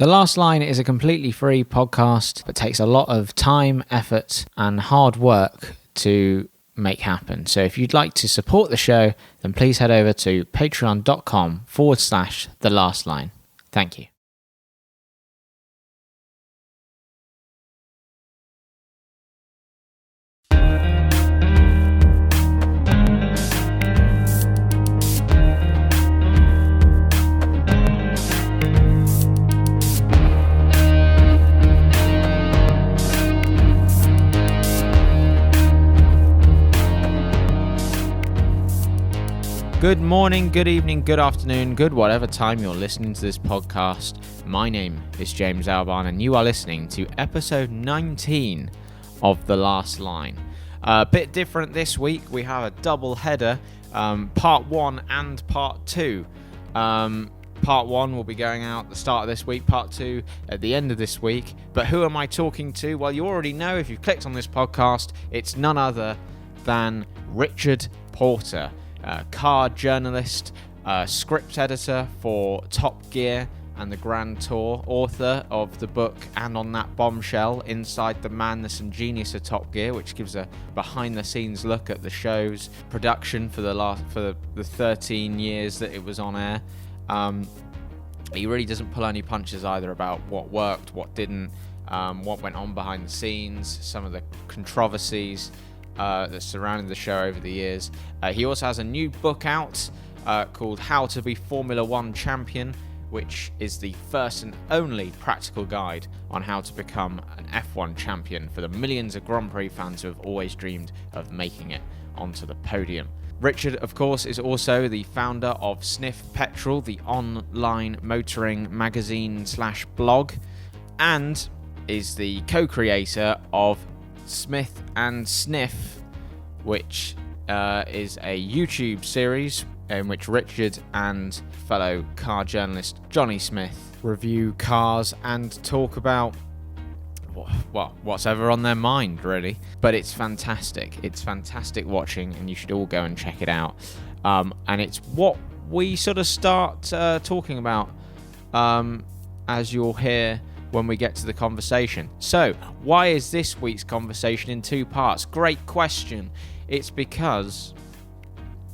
The Last Line is a completely free podcast, but takes a lot of time, effort, and hard work to make happen. So if you'd like to support the show, then please head over to patreon.com/The Last Line. Thank you. Good morning, good evening, good afternoon, good whatever time you're listening to this podcast. My name is James Albarn and you are listening to episode 19 of The Last Line. A bit different this week. We have a double header, part 1 and part 2. Part 1 will be going out at the start of this week, part 2 at the end of this week. But who am I talking to? Well, you already know if you've clicked on this podcast, it's none other than Richard Porter. Car journalist, script editor for Top Gear and the Grand Tour, author of the book And On That Bombshell, Inside the Madness and Genius of Top Gear, which gives a behind-the-scenes look at the show's production for the 13 years that it was on air. He really doesn't pull any punches either about what worked, what didn't, what went on behind the scenes, some of the controversies that surrounded the show over the years. He also has a new book out called How to Be Formula One Champion, which is the first and only practical guide on how to become an F1 champion for the millions of Grand Prix fans who have always dreamed of making it onto the podium. Richard, of course, is also the founder of Sniff Petrol, the online motoring magazine/blog, and is the co-creator of Smith and Sniff, which is a YouTube series in which Richard and fellow car journalist Johnny Smith review cars and talk about what's ever on their mind, really. But it's fantastic. It's fantastic watching, and you should all go and check it out. And it's what we sort of start talking about, as you'll hear when we get to the conversation. So, why is this week's conversation in 2 parts? Great question. It's because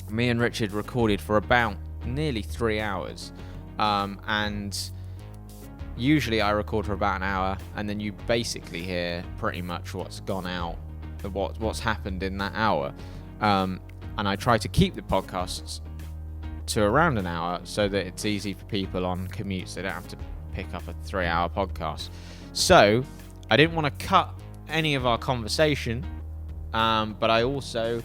me and Richard recorded for about nearly 3 hours. And usually I record for about an hour, and then you basically hear pretty much what's gone out, what's happened in that hour. And I try to keep the podcasts to around an hour so that it's easy for people on commutes. They don't have to pick up a 3-hour podcast. So I didn't want to cut any of our conversation, but I also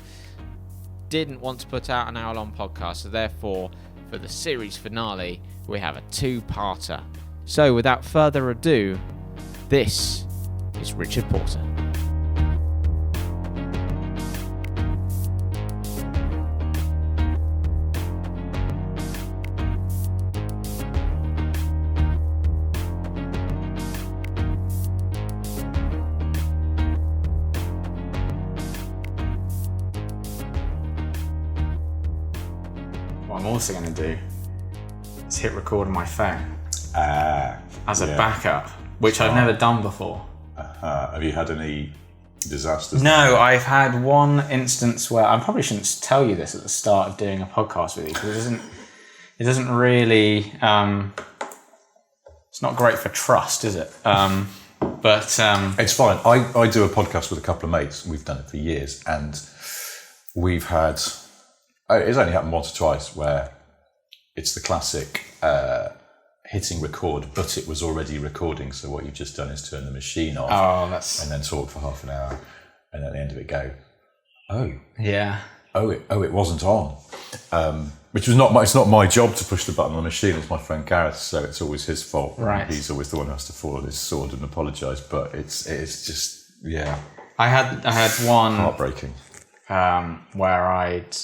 didn't want to put out an hour-long podcast. So therefore, for the series finale, we have a 2-parter. So without further ado, this is Richard Porter. I'm also going to do is hit record on my phone as a backup, which I've never done before. Have you had any disasters? No, I've had one instance where I probably shouldn't tell you this at the start of doing a podcast with you, because it doesn't really it's not great for trust, is it? But it's fine. I do a podcast with a couple of mates, and we've done it for years, and we've had it's only happened once or twice where it's the classic hitting record, but it was already recording. So what you've just done is turn the machine off, and then talk for half an hour, and at the end of it go, it wasn't on. Which was not it's not my job to push the button on the machine. It's my friend Gareth, so it's always his fault. Right. He's always the one who has to fall on his sword and apologise. But it's just I had one heartbreaking where I'd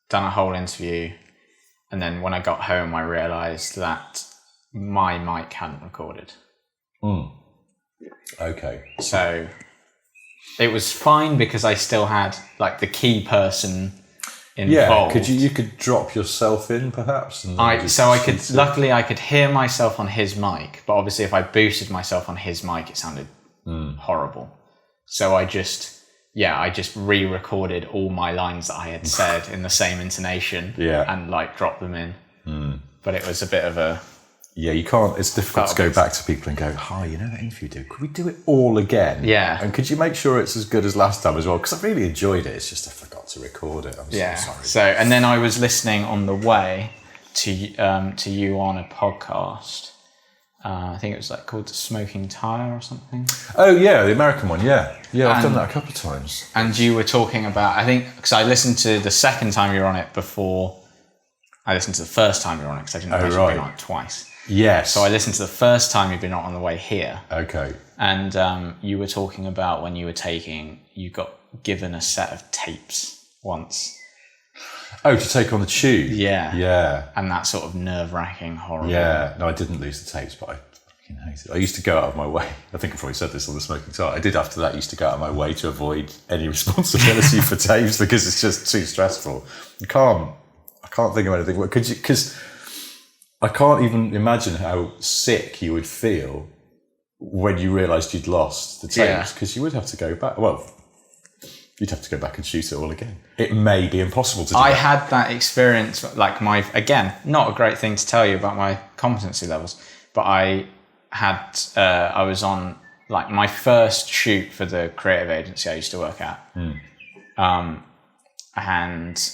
done a whole interview, and then when I got home, I realised that my mic hadn't recorded. Okay. So it was fine because I still had like the key person involved. Yeah, you could drop yourself in perhaps? And luckily I could hear myself on his mic, but obviously if I boosted myself on his mic, it sounded horrible. So I just re-recorded all my lines that I had said in the same intonation and like dropped them in. But it was a bit of a... Yeah, you can't, it's difficult to go back to people and go, hi, you know that interview we did? Could we do it all again? Yeah. And could you make sure it's as good as last time as well? Because I really enjoyed it. It's just I forgot to record it. I'm so sorry. So, and then I was listening on the way to you on a podcast. I think it was like called Smoking Tire or something. Oh yeah, the American one, yeah. Yeah, I've done that a couple of times. And you were talking about, I think, because I listened to the second time you were on it before I listened to the first time you were on it, because I didn't realize you'd been on it twice. Yes. So I listened to the first time you'd been on the way here. Okay. And you were talking about when you got given a set of tapes once. Oh, to take on the tube? Yeah. Yeah. And that sort of nerve-wracking, horrible. Yeah. No, I didn't lose the tapes, but I fucking hated it. I used to go out of my way. I think I probably said this on the Smoking Tire. I did after that, used to go out of my way to avoid any responsibility for tapes because it's just too stressful. I can't think of anything. Because I can't even imagine how sick you would feel when you realised you'd lost the tapes, because you would have to go back. Well, you'd have to go back and shoot it all again. It may be impossible to do I had that experience, like again, not a great thing to tell you about my competency levels, but I was on like my first shoot for the creative agency I used to work at. And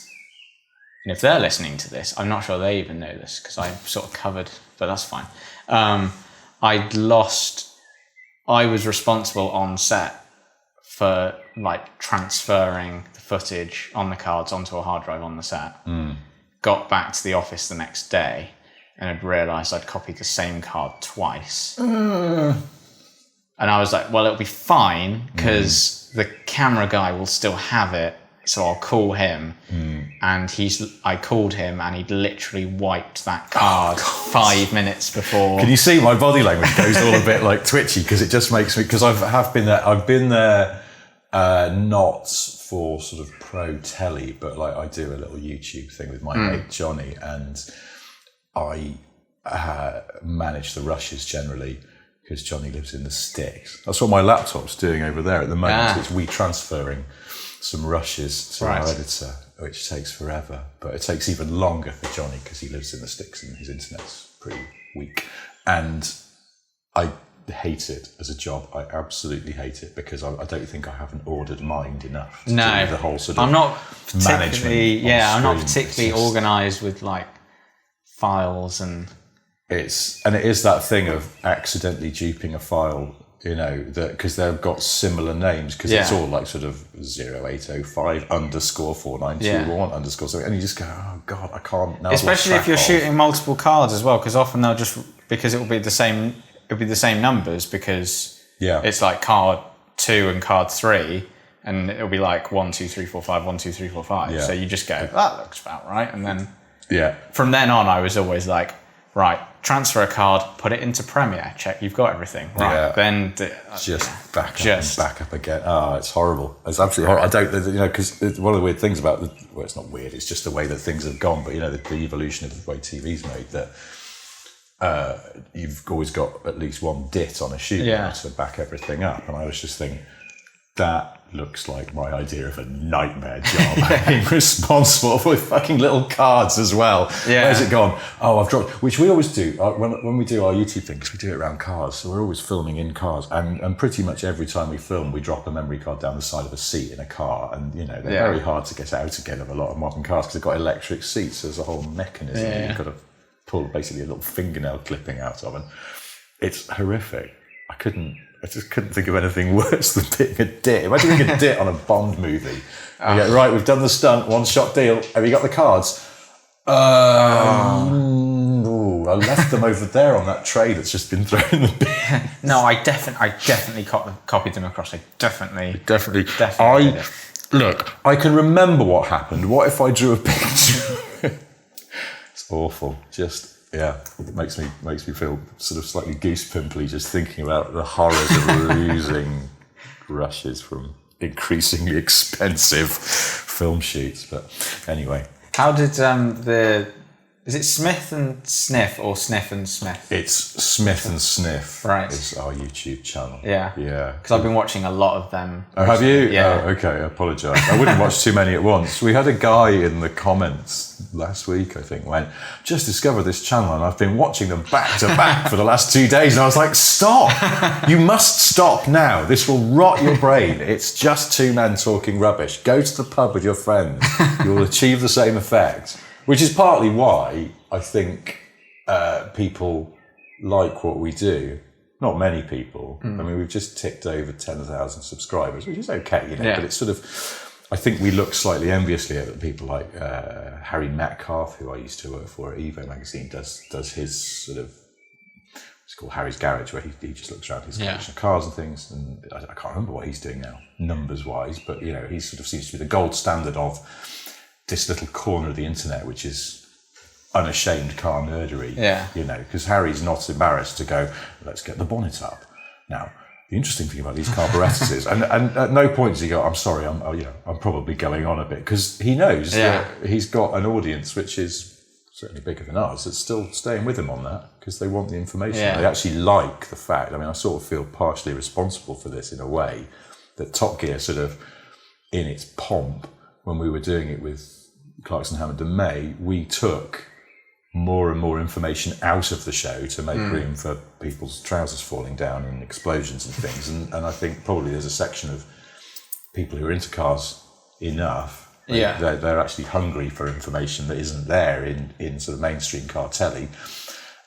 if they're listening to this, I'm not sure they even know this because I sort of covered, but that's fine. I was responsible on set for like transferring the footage on the cards onto a hard drive on the set. Got back to the office the next day and had realised I'd copied the same card twice. And I was like, well, it'll be fine because the camera guy will still have it. So I'll call him, and I called him, and he'd literally wiped that card 5 minutes before. Can you see my body language goes all a bit like twitchy because it just makes me, because I've been there. I've been there, not for sort of pro telly, but like I do a little YouTube thing with my mate Johnny, and I manage the rushes generally because Johnny lives in the sticks. That's what my laptop's doing over there at the moment. It's transferring some rushes to our editor, which takes forever, but it takes even longer for Johnny because he lives in the sticks and his internet's pretty weak. And I hate it as a job. I absolutely hate it because I don't think I have an ordered mind enough to do the whole sort of I'm not particularly, management. I'm not particularly organised with like files and. It is that thing of accidentally duping a file. You know, because they've got similar names, because it's all like sort of 0805 _ 4921 _ something, and you just go, oh God, I can't now. Especially if you're shooting multiple cards as well, because often they'll because it will be the same numbers, because it's like card 2 and card 3, and it'll be like 1 2 3 4 5 1 2 3 4 5. Yeah. So you just go, that looks about right, and then from then on, I was always like, right, transfer a card, put it into Premiere, check you've got everything. Right, then back up again. Oh, it's horrible. It's absolutely horrible. I don't, because one of the weird things about it's not weird. It's just the way that things have gone. But the evolution of the way TV's made, that you've always got at least one dit on a shoot to back everything up. And I was just thinking, that looks like my idea of a nightmare job. Being responsible for fucking little cards as well. Where's it gone? Oh, I've dropped, which we always do when we do our YouTube thing, because we do it around cars. So we're always filming in cars, and pretty much every time we film, we drop a memory card down the side of a seat in a car, and they're very hard to get out again of a lot of modern cars because they've got electric seats. So there's a whole mechanism that you've got to pull basically a little fingernail clipping out of, and it's horrific. I just couldn't think of anything worse than being a dit. Imagine being a dit on a Bond movie. You go, right, we've done the stunt, one shot deal. Have you got the cards? I left them over there on that tray that's just been thrown in the bin. No, I definitely copied them across. I definitely. Look, I can remember what happened. What if I drew a picture? It's awful. It makes me feel sort of slightly goose pimply just thinking about the horrors of losing rushes from increasingly expensive film shoots. But anyway. How did is it Smith and Sniff or Sniff and Smith? It's Smith and Sniff. Right. It's our YouTube channel. Yeah. Yeah. Because I've been watching a lot of them. Oh, have you? Yeah. Oh, okay, I apologise. I wouldn't watch too many at once. We had a guy in the comments last week, I think, went, just discovered this channel and I've been watching them back to back for the last 2 days. And I was like, stop. You must stop now. This will rot your brain. It's just two men talking rubbish. Go to the pub with your friends. You'll achieve the same effect. Which is partly why I think people like what we do. Not many people. I mean, we've just ticked over 10,000 subscribers, which is okay, you know. But it's sort of, I think we look slightly enviously at people like Harry Metcalf, who I used to work for at Evo magazine, does his sort of, it's called Harry's Garage, where he just looks around his collection of cars and things. And I can't remember what he's doing now, numbers wise, but you know, he sort of seems to be the gold standard of this little corner of the internet, which is unashamed car nerdery, you know, because Harry's not embarrassed to go, let's get the bonnet up. Now, the interesting thing about these carburettors is, and at no point does he go, I'm sorry, I'm probably going on a bit, because he knows that he's got an audience which is certainly bigger than ours that's still staying with him on that, because they want the information. They actually like the fact, I mean, I sort of feel partially responsible for this in a way, that Top Gear sort of, in its pomp, when we were doing it with Clarkson, Hammond and May, we took more and more information out of the show to make room for people's trousers falling down and explosions and things. And I think probably there's a section of people who are into cars enough. They're actually hungry for information that isn't there in sort of mainstream car telly.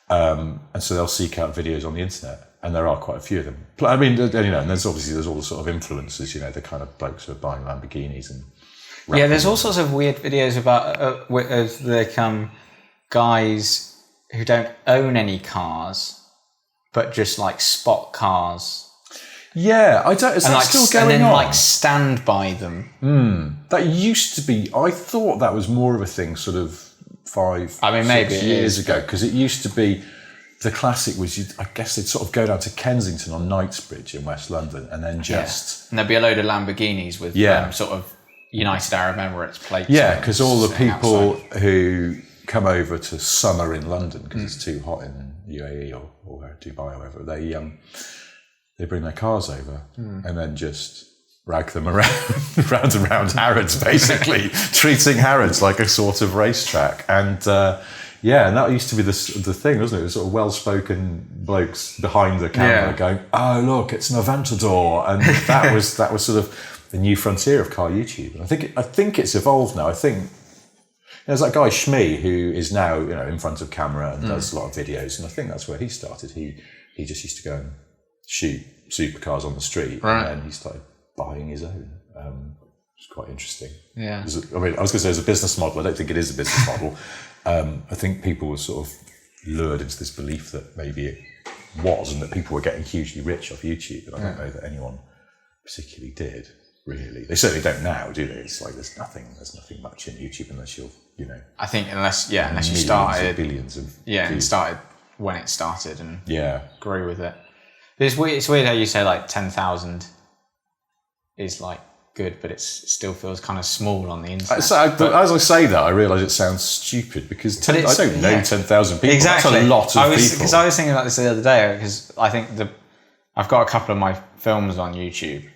And so they'll seek out videos on the internet. And there are quite a few of them. I mean, you know, and there's all the sort of influences, you know, the kind of blokes who are buying Lamborghinis and there's all sorts of weird videos about of the guys who don't own any cars, but just like spot cars. Yeah, I don't. Is that still going on? And then like stand by them. That used to be. I thought that was more of a thing, sort of 6 years ago, because it used to be. The classic was, I guess they'd sort of go down to Kensington on Knightsbridge in West London, and then just and there'd be a load of Lamborghinis with sort of United Arab Emirates plates. Yeah, because all the people who come over to summer in London, because it's too hot in UAE or Dubai or wherever, they bring their cars over and then just rag them around, round and round Harrods, basically, treating Harrods like a sort of racetrack. And and that used to be the thing, wasn't it? It was sort of well-spoken blokes behind the camera going, "Oh, look, it's an Aventador," and that was sort of the new frontier of car YouTube. And I think it's evolved now. I think there's that guy Shmee who is now, you know, in front of camera and does a lot of videos, and I think that's where he started. He just used to go and shoot supercars on the street, and then he started buying his own. It's quite interesting. Yeah. I mean, I was going to say as a business model. I don't think it is a business model. I think people were sort of lured into this belief that maybe it was, and that people were getting hugely rich off YouTube. And I don't know that anyone particularly did. Really, they certainly don't now, do they? It's like there's nothing much in YouTube unless you're, you know. I think unless you started billions of views. And started when it started and grew with it. But it's weird how you say like 10,000 is like good, but it still feels kind of small on the internet. So as I say that, I realise it sounds stupid because I don't know 10,000 people. Exactly, that's a lot of people. Because I was thinking about this the other day because I think I've got a couple of my films on YouTube.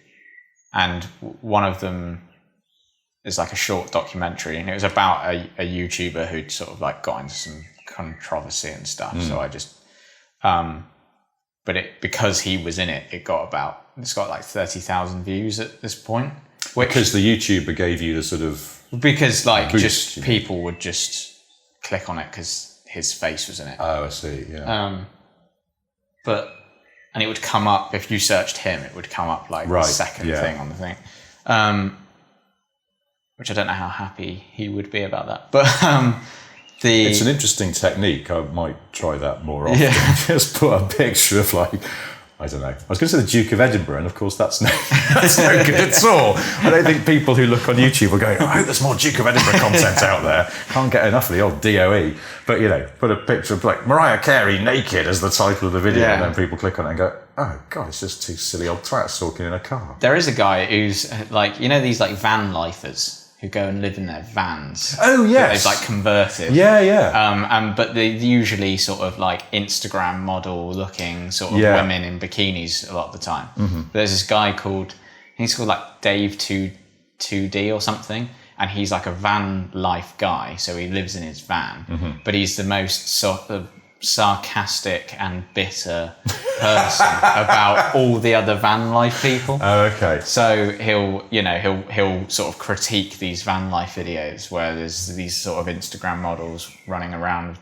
And one of them is like a short documentary, and it was about a YouTuber who'd sort of like got into some controversy and stuff. So I just, but because he was in it, it's got like 30,000 views at this point. Because the YouTuber gave you the sort of boost, just people would just click on it because his face was in it. Oh, I see. Yeah. And it would come up, if you searched him, it would come up like the second thing on the thing. Which I don't know how happy he would be about that. But it's an interesting technique. I might try that more often. Yeah. Just put a picture of like, I don't know. I was going to say the Duke of Edinburgh, and of course that's no good at all. I don't think people who look on YouTube are going, I hope there's more Duke of Edinburgh content out there. Can't get enough of the old DOE. But, you know, put a picture of like Mariah Carey naked as the title of the video, and then people click on it and go, oh, God, it's just two silly old twats talking in a car. There is a guy who's like, you know, these like van lifers who go and live in their vans. Oh, yes. That they've like converted. Yeah. But they're usually sort of like Instagram model looking sort of women in bikinis a lot of the time. Mm-hmm. There's this guy called like Dave 2D or something. And he's like a van life guy. So he lives in his van, but he's the most sort of sarcastic and bitter person about all the other van life people. Oh, okay. So he'll sort of critique these van life videos where there's these sort of Instagram models running around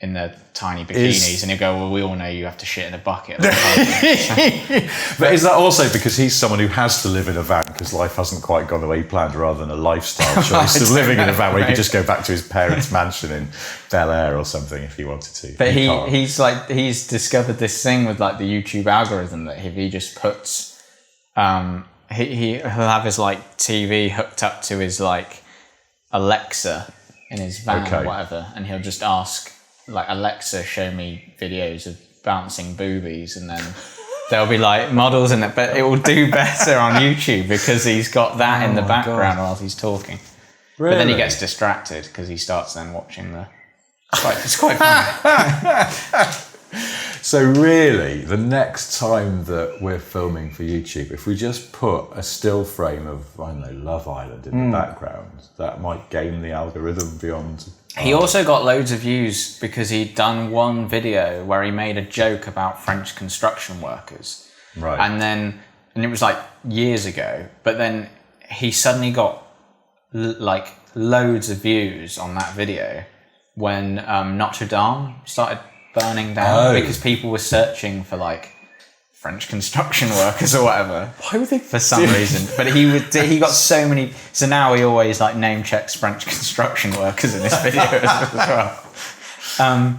in their tiny bikinis, and he'll go, well, we all know you have to shit in a bucket. But is that also because he's someone who has to live in a van because life hasn't quite gone the way he planned, rather than a lifestyle choice of living in a van where he could just go back to his parents' mansion in Bel Air or something if he wanted to? But he's discovered this thing with like the YouTube algorithm that if he just puts, he'll have his like TV hooked up to his like Alexa in his van or whatever, and he'll just ask, like, Alexa, show me videos of bouncing boobies, and then there'll be like models in it, but it will do better on YouTube because he's got that in the background while he's talking. Really? But then he gets distracted because he starts then watching it's quite funny. So really, the next time that we're filming for YouTube, if we just put a still frame of, I don't know, Love Island in the background, that might game the algorithm beyond... He also got loads of views because he'd done one video where he made a joke about French construction workers. Right. And it was like years ago, but then he suddenly got like loads of views on that video when Notre Dame started burning down because people were searching for like French construction workers or whatever. Why would they? For some reason. But he got so many. So now he always like name checks French construction workers in his videos as well.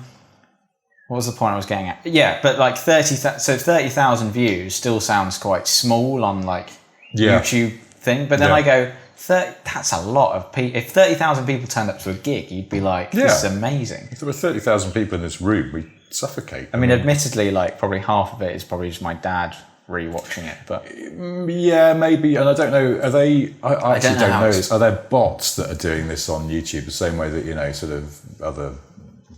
What was the point I was getting at? Yeah, but like 30,000 views still sounds quite small on like YouTube thing. But then I go, that's a lot of people. If 30,000 people turned up to a gig, you'd be like, this is amazing. If there were 30,000 people in this room, we'd suffocate. I mean, admittedly, like probably half of it is probably just my dad rewatching it, but yeah, maybe. And I don't know, are they? I actually don't know this. Are there bots that are doing this on YouTube the same way that sort of other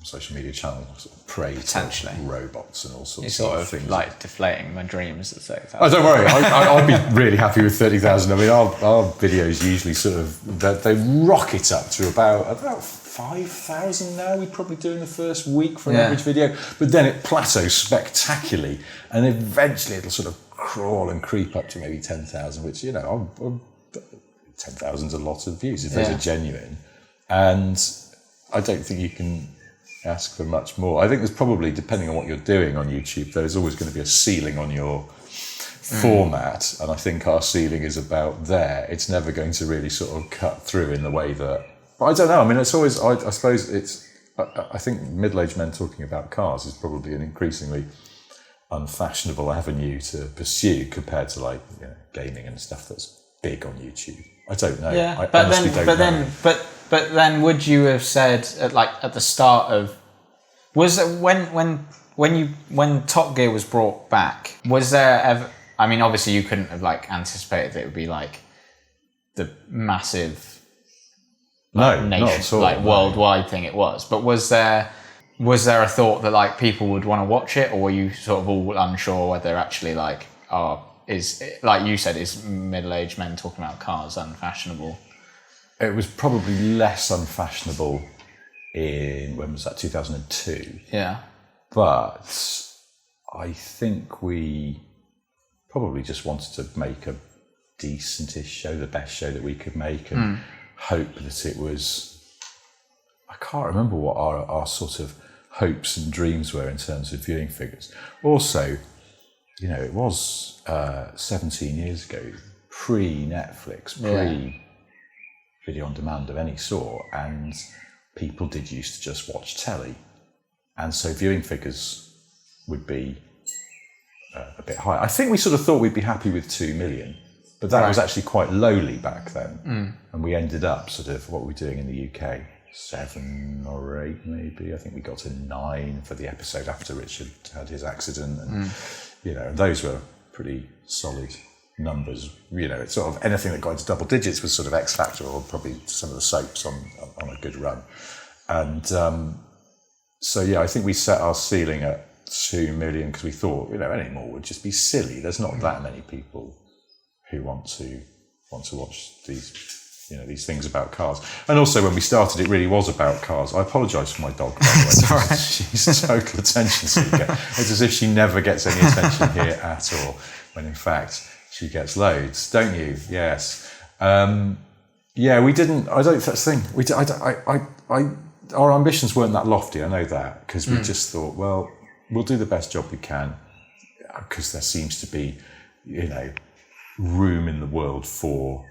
social media channels sort of prey to robots and all sorts of things? Like deflating my dreams at 30,000. Oh, don't worry. I'd be really happy with 30,000. I mean, our videos usually sort of they rocket up to about 5,000 now. We're probably doing the first week for an average video, but then it plateaus spectacularly, and eventually it'll sort of crawl and creep up to maybe 10,000, which 10,000's a lot of views if those are genuine, and I don't think you can ask for much more. I think there's probably, depending on what you're doing on YouTube, there's always going to be a ceiling on your format, and I think our ceiling is about there. It's never going to really sort of cut through in the way that, but I don't know. I mean, it's always, I suppose it's, I think middle-aged men talking about cars is probably an increasingly unfashionable avenue to pursue compared to like gaming and stuff that's big on YouTube. I don't know. Yeah, I honestly don't know. But then would you have said at the start of, was it when Top Gear was brought back, was there ever, I mean obviously you couldn't have like anticipated that it would be like the massive nation, not at all, like worldwide thing it was, but was there a thought that like people would want to watch it, or were you sort of all unsure whether actually like is, like you said, is middle-aged men talking about cars unfashionable? It was probably less unfashionable in, when was that, 2002? Yeah. But I think we probably just wanted to make a decentish show, the best show that we could make, and hope that it was, I can't remember what our sort of hopes and dreams were in terms of viewing figures. Also, it was 17 years ago, pre-Netflix, pre-video on demand of any sort, and people did used to just watch telly. And so viewing figures would be a bit high. I think we sort of thought we'd be happy with 2 million, but that was actually quite lowly back then. And we ended up sort of, what were we doing in the UK? 7 or 8 maybe. I think we got to 9 for the episode after Richard had his accident, and those were pretty solid numbers. It's sort of anything that got into double digits was sort of X Factor, or probably some of the soaps on a good run. And I think we set our ceiling at 2 million because we thought, any more would just be silly. There's not that many people who want to watch these things about cars. And also, when we started, it really was about cars. I apologise for my dog, by the way. Right. She's a total attention seeker. It's as if she never gets any attention here at all, when in fact she gets loads, don't you? Yes. We didn't. I don't. That's the thing. Our ambitions weren't that lofty. I know that, because we just thought, well, we'll do the best job we can, because there seems to be, room in the world for.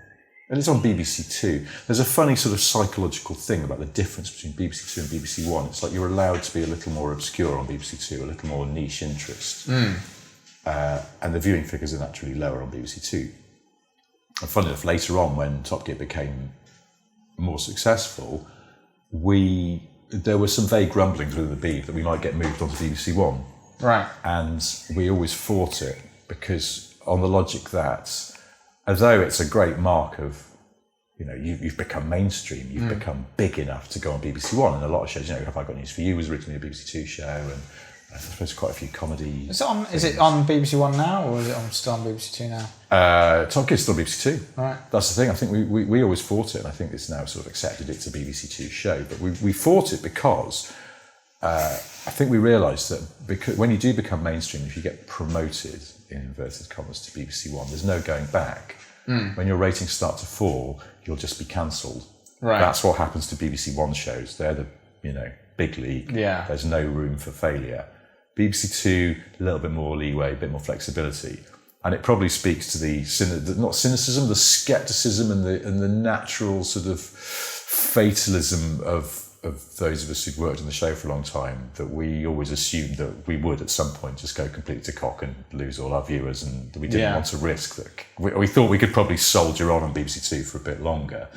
And it's on BBC Two. There's a funny sort of psychological thing about the difference between BBC Two and BBC One. It's like you're allowed to be a little more obscure on BBC Two, a little more niche interest. And the viewing figures are naturally lower on BBC Two. And funny enough, later on, when Top Gear became more successful, there were some vague rumblings within the Beeb that we might get moved onto BBC One. Right. And we always fought it, because on the logic that, although it's a great mark of, you've become mainstream, you've become big enough to go on BBC One, and a lot of shows, Have I Got News For You was originally a BBC Two show, and I suppose quite a few comedy. Is it on BBC One now, or is it still on BBC Two now? Top Gear's still BBC Two. Right. That's the thing. I think we always fought it, and I think it's now sort of accepted it's a BBC Two show. But we fought it because I think we realised that because when you do become mainstream, if you get promoted, in inverted commas, to BBC One, there's no going back. When your ratings start to fall, you'll just be cancelled. Right. That's what happens to BBC One shows. They're the big league. Yeah. There's no room for failure. BBC Two, a little bit more leeway, a bit more flexibility, and it probably speaks to the not cynicism, the scepticism, and the natural sort of fatalism of those of us who'd worked on the show for a long time, that we always assumed that we would at some point just go completely to cock and lose all our viewers, and we didn't want to risk that. We thought we could probably soldier on BBC Two for a bit longer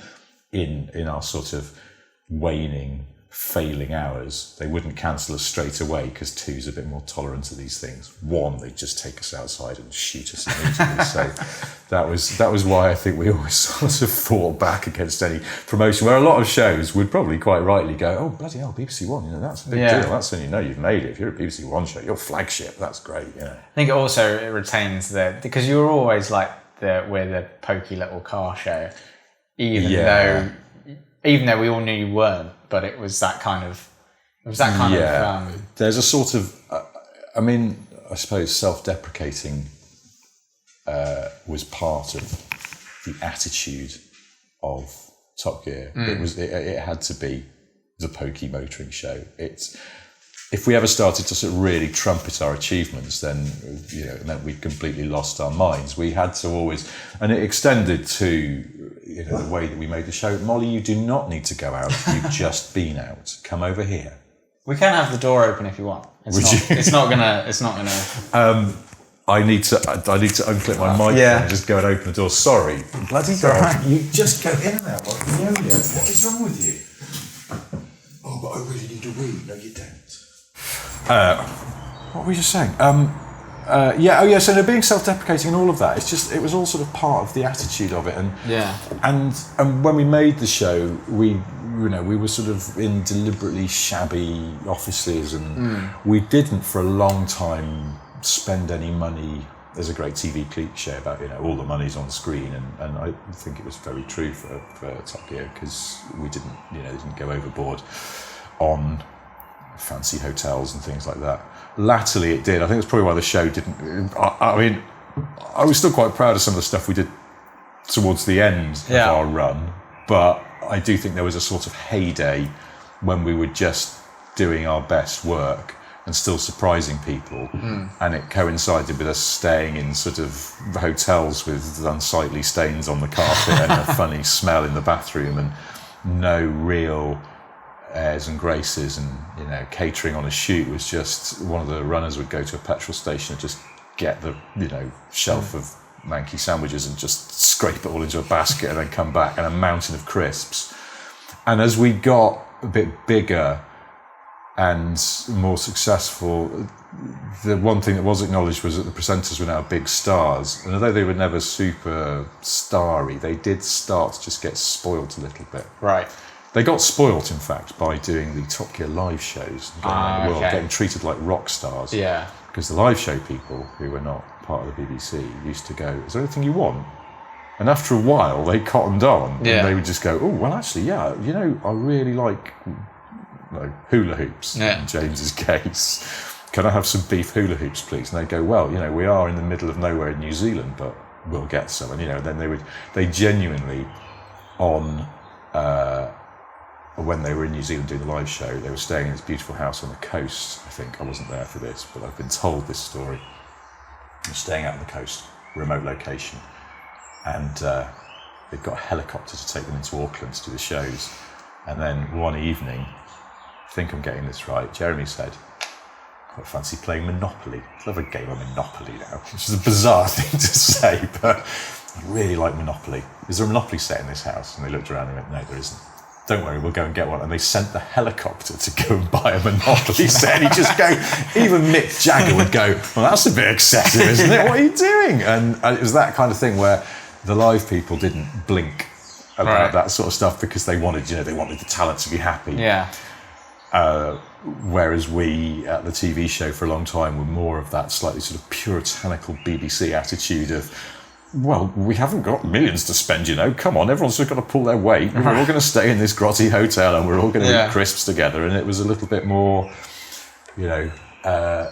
in our sort of waning, failing hours. They wouldn't cancel us straight away, because Two's a bit more tolerant of these things. One, they'd just take us outside and shoot us immediately. So that was why I think we always sort of fought back against any promotion, where a lot of shows would probably quite rightly go, oh bloody hell, BBC One, that's a big deal. That's when you've made it. If you're a BBC One show, you're flagship. That's great. I think it retains because you're always like we're the pokey little car show, even though we all knew you weren't, but it was that kind of. There's a sort of, I suppose self-deprecating was part of the attitude of Top Gear. It had to be the pokey motoring show. If we ever started to sort of really trumpet our achievements, then it meant we'd completely lost our minds. We had to always, and it extended to the way that we made the show. Molly, you do not need to go out. You've just been out. Come over here. We can have the door open if you want. It's not gonna. I need to unclip my mic and just go and open the door. Sorry, bloody dog. Right. You just go in there. What is wrong with you? Oh, but I really need a wee. No, you don't. What were we just saying? So they're being self-deprecating and all of that. It was all sort of part of the attitude of it, and when we made the show, we were sort of in deliberately shabby offices, and we didn't for a long time spend any money. There's a great TV cliche about all the money's on screen, and I think it was very true for Top Gear, because we didn't go overboard on fancy hotels and things like that. Latterly it did. I think that's probably why the show didn't. I was still quite proud of some of the stuff we did towards the end of our run, but I do think there was a sort of heyday when we were just doing our best work and still surprising people, and it coincided with us staying in sort of hotels with unsightly stains on the carpet and a funny smell in the bathroom, and no real airs and graces, and catering on a shoot was just one of the runners would go to a petrol station and just get the shelf of manky sandwiches and just scrape it all into a basket and then come back, and a mountain of crisps. And as we got a bit bigger, and more successful. The one thing that was acknowledged was that the presenters were now big stars, and although they were never super starry, they did start to just get spoilt a little bit. Right. They got spoilt, in fact, by doing the Top Gear live shows and going around the world, getting treated like rock stars. Yeah. Because the live show people who were not part of the BBC used to go, "Is there anything you want?" And after a while, they cottoned on, and they would just go, "Oh, well, actually, yeah, I really like hula hoops." In James's case, "Can I have some beef hula hoops, please?" And they'd go, "Well, we are in the middle of nowhere in New Zealand, but we'll get some." And then they genuinely when they were in New Zealand doing the live show, they were staying in this beautiful house on the coast. I think I wasn't there for this, but I've been told this story. They're staying out on the coast, remote location, and they've got a helicopter to take them into Auckland to do the shows. And then one evening, I think I'm getting this right, Jeremy said, "Quite fancy playing Monopoly. I'd love a game of Monopoly now," which is a bizarre thing to say, but I really like Monopoly. "Is there a Monopoly set in this house?" And they looked around and went, "No, there isn't." "Don't worry, we'll go and get one." And they sent the helicopter to go and buy a Monopoly set. And he'd just go, even Mick Jagger would go, "Well, that's a bit excessive, isn't it? What are you doing?" And it was that kind of thing where the live people didn't blink about that sort of stuff because they wanted, they wanted the talent to be happy. Yeah. Whereas we at the TV show for a long time were more of that slightly sort of puritanical BBC attitude of, "Well, we haven't got millions to spend, come on, everyone's just got to pull their weight, and we're all going to stay in this grotty hotel and we're all going to eat crisps together." And it was a little bit more,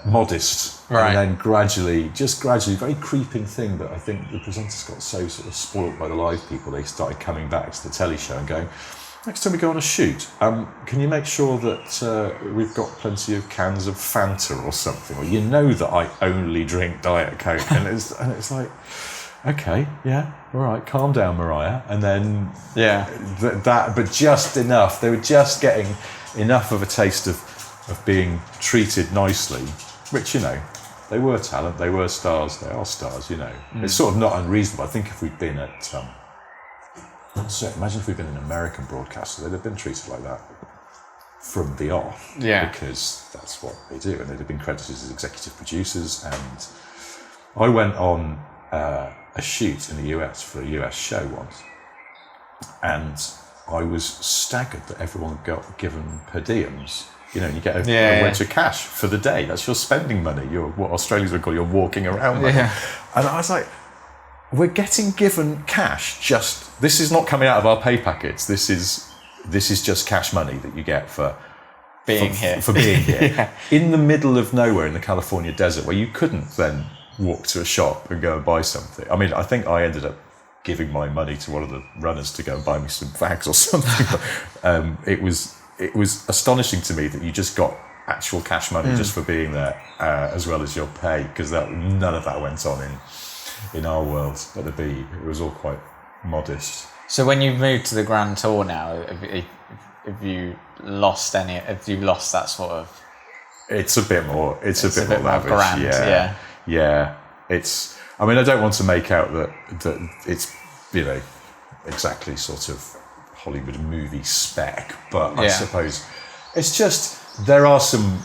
modest. Right. And then gradually, very creeping thing, but I think the presenters got so sort of spoilt by the live people, they started coming back to the telly show and going, "Next time we go on a shoot, can you make sure that we've got plenty of cans of Fanta or something? Or that I only drink Diet Coke." And it's like, "Okay, yeah, all right, calm down, Mariah." And then but just enough. They were just getting enough of a taste of being treated nicely, which they were talent, they were stars, they are stars. It's sort of not unreasonable. I think if we'd been at imagine if we'd been an American broadcaster, they'd have been treated like that from the off, because that's what they do, and they'd have been credited as executive producers. And I went on a shoot in the US for a US show once, and I was staggered that everyone got given per diems. You get a wedge of cash for the day. That's your spending money. What Australians would call your walking around money. And I was like, we're getting given cash. This is not coming out of our pay packets. This is just cash money that you get for being here. For being here in the middle of nowhere in the California desert, where you couldn't then walk to a shop and go and buy something. I mean, I think I ended up giving my money to one of the runners to go and buy me some fags or something. But, it was astonishing to me that you just got actual cash money just for being there, as well as your pay, because none of that went on in our world at the B. It was all quite modest. So when you've moved to the Grand Tour now, have you lost that sort of? It's a bit more. It's a bit more lavish. Grand, yeah. It's. I mean, I don't want to make out that it's exactly sort of Hollywood movie spec, but I suppose it's just there are some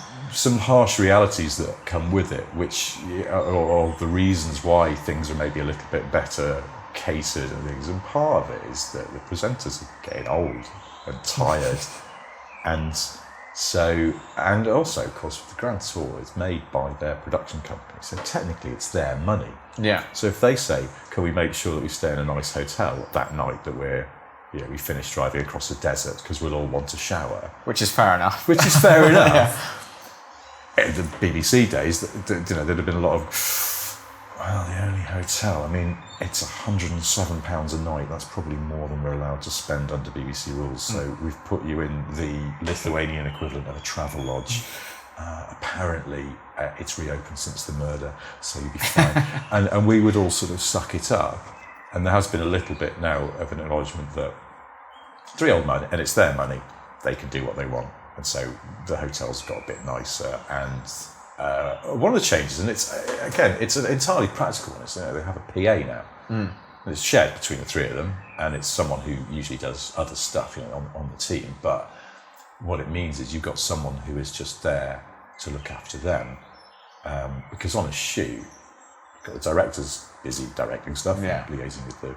harsh realities that come with it, which or the reasons why things are maybe a little bit better catered and things. And part of it is that the presenters are getting old and tired, and also, of course, with the Grand Tour, it's made by their production company, so technically it's their money. Yeah. So if they say, "Can we make sure that we stay in a nice hotel that night that we finish driving across the desert because we'll all want a shower," which is fair enough. In the BBC days, there'd have been a lot of, the only hotel. I mean, it's £107 a night. That's probably more than we're allowed to spend under BBC rules. So we've put you in the Lithuanian equivalent of a travel lodge. Apparently, it's reopened since the murder, so you'll be fine. and we would all sort of suck it up. And there has been a little bit now of an acknowledgement that it's real money, and it's their money. They can do what they want. And so the hotel's got a bit nicer. And one of the changes, and it's an entirely practical one, is they have a PA now. And it's shared between the three of them, and it's someone who usually does other stuff on the team. But what it means is you've got someone who is just there to look after them. Because on a shoot, you've got the director's busy directing stuff, liaising with the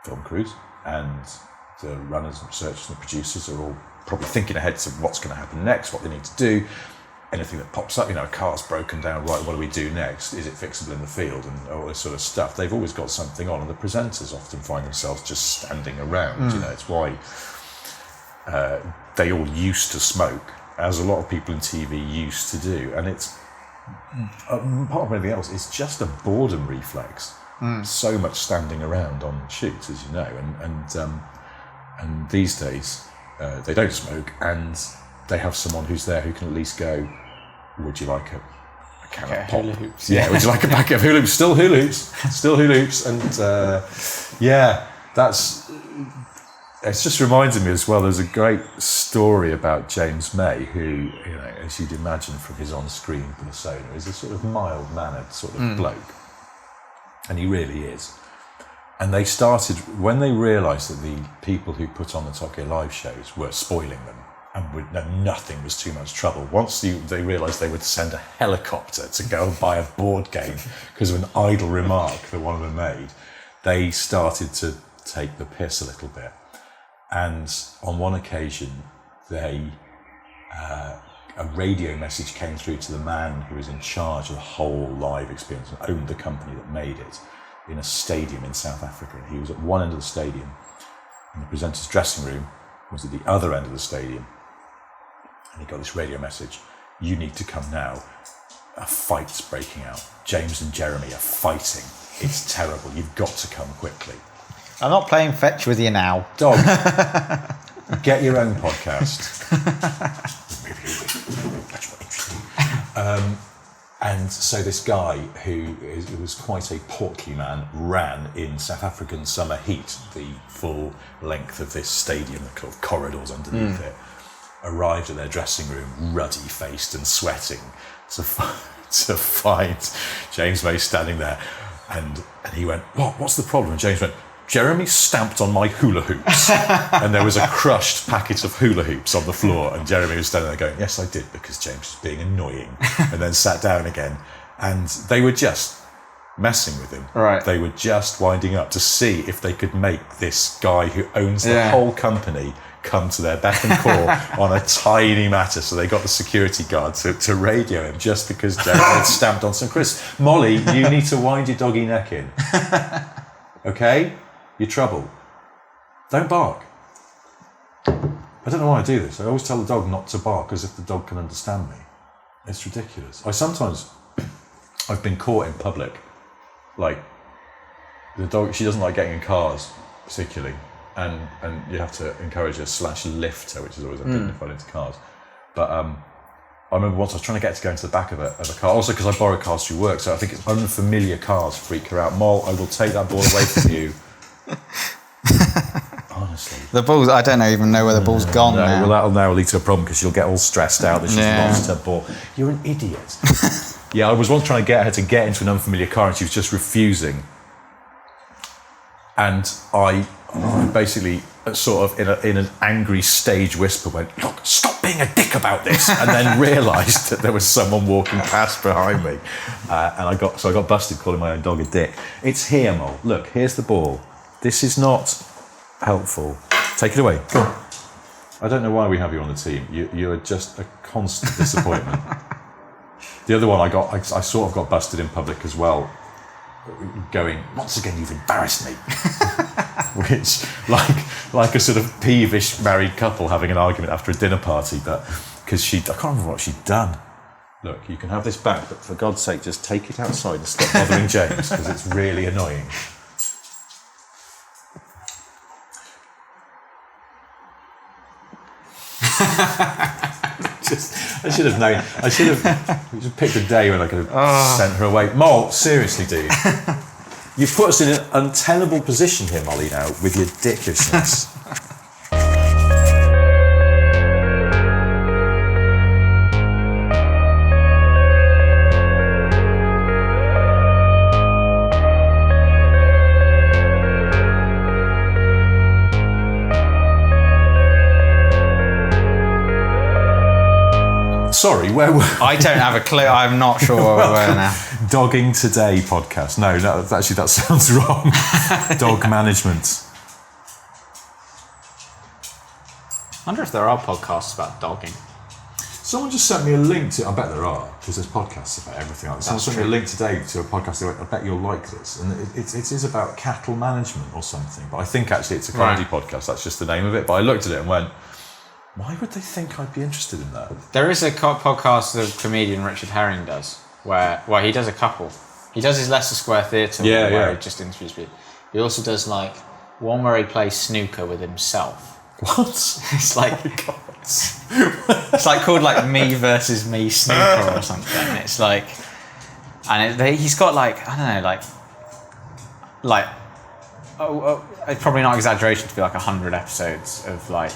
film crews, and the runners and researchers and the producers are all probably thinking ahead to what's going to happen next, what they need to do, anything that pops up, a car's broken down, right, what do we do next? Is it fixable in the field? And all this sort of stuff. They've always got something on, and the presenters often find themselves just standing around. It's why they all used to smoke, as a lot of people in TV used to do. And it's, apart from anything else, it's just a boredom reflex. So much standing around on shoots, as you know, and these days they don't smoke, and they have someone who's there who can at least go, would you like a can of pop? Hula hoops. Yeah, would you like a packet of hula hoops? Still hula hoops. And it's just reminded me as well, there's a great story about James May, who, as you'd imagine from his on-screen persona, is a sort of mild-mannered sort of bloke. And he really is. And they started, when they realised that the people who put on the Top Gear live shows were spoiling them, and nothing was too much trouble. Once they realised they would send a helicopter to go and buy a board game because of an idle remark that one of them made, they started to take the piss a little bit. And on one occasion, a radio message came through to the man who was in charge of the whole live experience and owned the company that made it, in a stadium in South Africa. And he was at one end of the stadium, and the presenter's dressing room was at the other end of the stadium. And he got this radio message: you need to come now. A fight's breaking out. James and Jeremy are fighting. It's terrible. You've got to come quickly. I'm not playing fetch with you now. Dog, get your own podcast. And so this guy, who was quite a portly man, ran in South African summer heat, the full length of this stadium, the kind of corridors underneath it, arrived at their dressing room, ruddy-faced and sweating, to find James May standing there. And he went, what's the problem? And James went, Jeremy stamped on my hula hoops. And there was a crushed packet of hula hoops on the floor, and Jeremy was standing there going, yes, I did, because James was being annoying, and then sat down again. And they were just messing with him. Right. They were just winding up to see if they could make this guy who owns the whole company come to their beck and call on a tiny matter. So they got the security guard to radio him just because Jeremy had stamped on some crisps. Molly, you need to wind your doggy neck in. Okay? You're trouble. Don't bark. I don't know why I do this. I always tell the dog not to bark as if the dog can understand me. It's ridiculous. I've been caught in public. Like, the dog, she doesn't like getting in cars, particularly. And you have to encourage her / lift her, which is always undignified into cars. But I remember once I was trying to get her to go into the back of a car, also because I borrow cars through work, so I think it's unfamiliar cars freak her out. Mol, I will take that ball away from you. Honestly. The ball's, I don't even know where the ball's gone now. Well, that'll now lead to a problem because she'll get all stressed out that she's lost her ball. You're an idiot. Yeah, I was once trying to get her to get into an unfamiliar car and she was just refusing. And I basically sort of in an angry stage whisper went, look, stop being a dick about this, and then realised that there was someone walking past behind me. And I got busted calling my own dog a dick. It's here, Mol. Look, here's the ball. This is not helpful. Take it away. Go on. I don't know why we have you on the team. You are just a constant disappointment. The other one I sort of got busted in public as well, going, once again, you've embarrassed me. Which, like a sort of peevish married couple having an argument after a dinner party, but because I can't remember what she'd done. Look, you can have this back, but for God's sake, just take it outside and stop bothering James, because it's really annoying. I should have known. I should have just picked a day when I could have sent her away. Mol, seriously, dude. You've put us in an untenable position here, Molly, now, with your ridiculousness. Sorry, where were I don't have a clue. I'm not sure where we were now. Dogging Today podcast? No, actually that sounds wrong. Dog management. I wonder if there are podcasts about dogging. Someone just sent me a link to. I bet there are, because there's podcasts about everything. Someone sent me a link today to a podcast. They went, I bet you'll like this, and it is about cattle management or something. But I think actually it's a comedy podcast. That's just the name of it. But I looked at it and went, why would they think I'd be interested in that? There is a podcast the comedian Richard Herring does, where he does a couple. He does his Leicester Square Theatre where he just interviews people. He also does like one where he plays snooker with himself. What? It's like it's like called like Me Versus Me Snooker or something. It's like, and he's got like, I don't know, like it's probably not exaggeration to be like 100 episodes of like,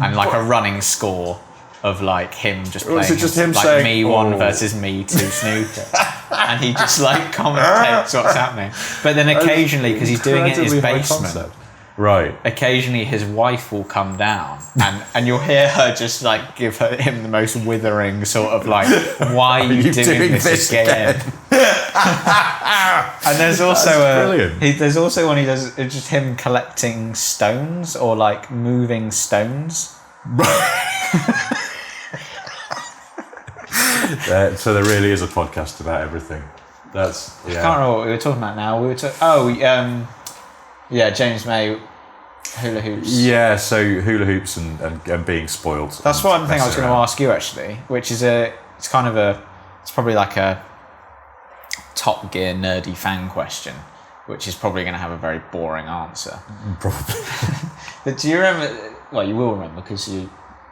and like a running score of like him just playing. Is it just him like saying me 1 versus me 2 snooker, and he just like commentates what's happening. But then occasionally, because he's doing it in his basement. Right. Occasionally his wife will come down and you'll hear her just like give him the most withering sort of like, why are you doing this again? And there's also there's also one he does, it's just him collecting stones or like moving stones. So there really is a podcast about everything. That's I can't remember what we were talking about now. We were James May, hula hoops. Yeah, so hula hoops and being spoiled. That's one thing I was going to ask you actually, which is it's probably like a Top Gear nerdy fan question, which is probably going to have a very boring answer. Probably. But do you remember, well you will remember because you